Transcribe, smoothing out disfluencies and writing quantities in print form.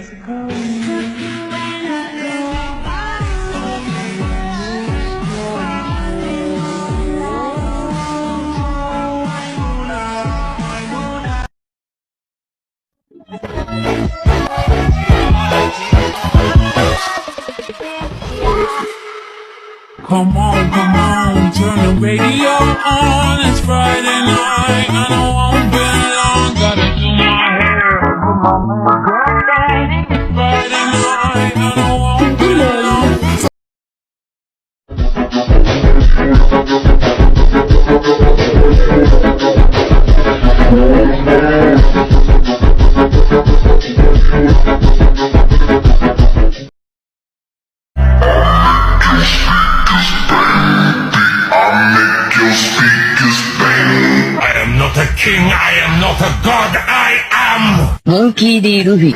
Come on, turn the radio on. It's Friday night, and I won't be long. Gotta do my hair, put my makeup on. It's Friday night, and I won't be long. I am not a king, I am not a god, I am Monkey D. Luffy.